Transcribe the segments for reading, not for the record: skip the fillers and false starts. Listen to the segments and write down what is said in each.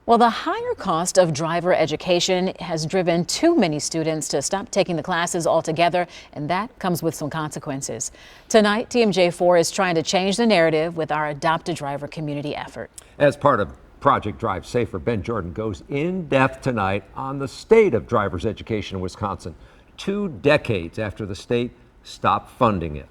Well, the higher cost of driver education has driven too many students to stop taking the classes altogether, and that comes with some consequences. Tonight, TMJ4 is trying to change the narrative with our Adopt a Driver community effort. As part of Project Drive Safer, Ben Jordan goes in depth tonight on the state of driver's education in Wisconsin, 2 decades after the state stopped funding it.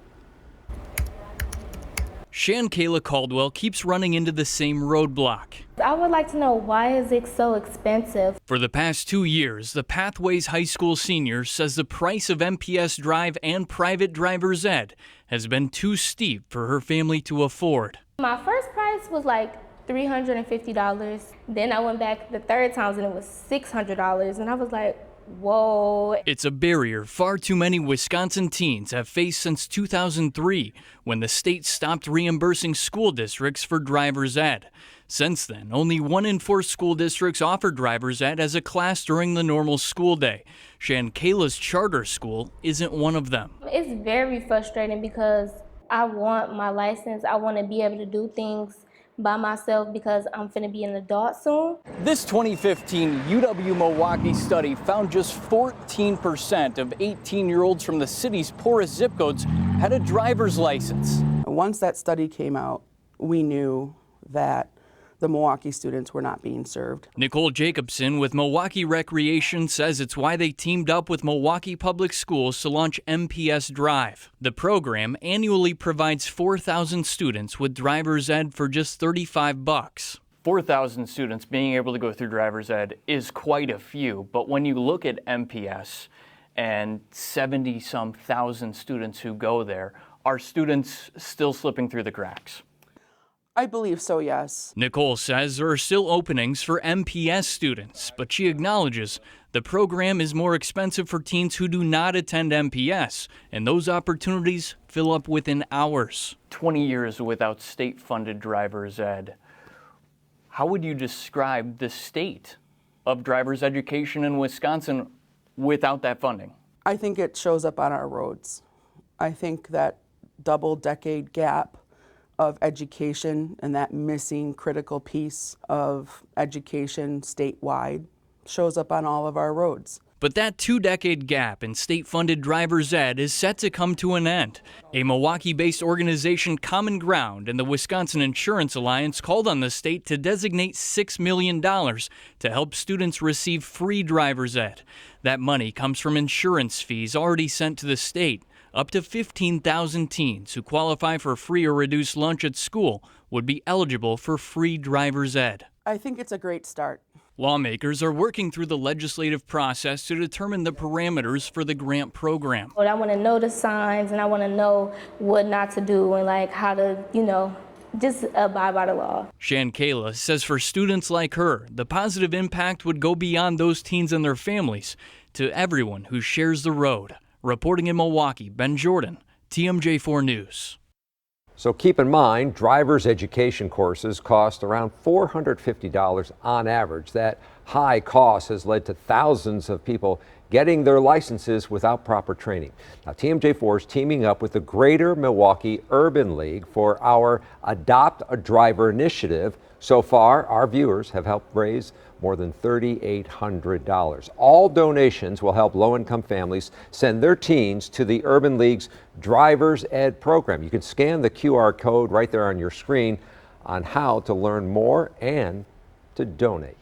Shankayla Caldwell keeps running into the same roadblock. I would like to know, why is it so expensive? For the past 2 years, the Pathways High School senior says the price of MPS Drive and private driver's ed has been too steep for her family to afford. My first price was like $350. Then I went back the third time and it was $600. And I was like, whoa. It's a barrier far too many Wisconsin teens have faced since 2003, when the state stopped reimbursing school districts for driver's ed. Since then, only 1 in 4 school districts offer driver's ed as a class during the normal school day. Shankayla's charter school isn't one of them. It's very frustrating because I want my license. I want to be able to do things by myself because I'm finna be an adult soon. This 2015 UW-Milwaukee study found just 14% of 18-year-olds from the city's poorest zip codes had a driver's license. Once that study came out, we knew that the Milwaukee students were not being served. Nicole Jacobson with Milwaukee Recreation says it's why they teamed up with Milwaukee Public Schools to launch MPS Drive. The program annually provides 4,000 students with driver's ed for just $35. 4,000 students being able to go through driver's ed is quite a few, but when you look at MPS and 70-some thousand students who go there, are students still slipping through the cracks? I believe so, yes. Nicole says there are still openings for MPS students, but she acknowledges the program is more expensive for teens who do not attend MPS, and those opportunities fill up within hours. 20 years without state-funded driver's ed. How would you describe the state of driver's education in Wisconsin without that funding? I think it shows up on our roads. I think that double-decade gap of education and that missing critical piece of education statewide shows up on all of our roads. But that 2-decade gap in state-funded driver's ed is set to come to an end. A Milwaukee-based organization, Common Ground, and the Wisconsin Insurance Alliance called on the state to designate $6 million to help students receive free driver's ed. That money comes from insurance fees already sent to the state. Up to 15,000 teens who qualify for free or reduced lunch at school would be eligible for free driver's ed. I think it's a great start. Lawmakers are working through the legislative process to determine the parameters for the grant program. But I want to know the signs and I want to know what not to do and like how to, just abide by the law. Shankayla says for students like her, the positive impact would go beyond those teens and their families to everyone who shares the road. Reporting in Milwaukee, Ben Jordan, TMJ4 News. So keep in mind, driver's education courses cost around $450 on average. That high cost has led to thousands of people getting their licenses without proper training. Now, TMJ4 is teaming up with the Greater Milwaukee Urban League for our Adopt a Driver initiative. So far, our viewers have helped raise more than $3,800. All donations will help low-income families send their teens to the Urban League's Driver's Ed program. You can scan the QR code right there on your screen on how to learn more and to donate.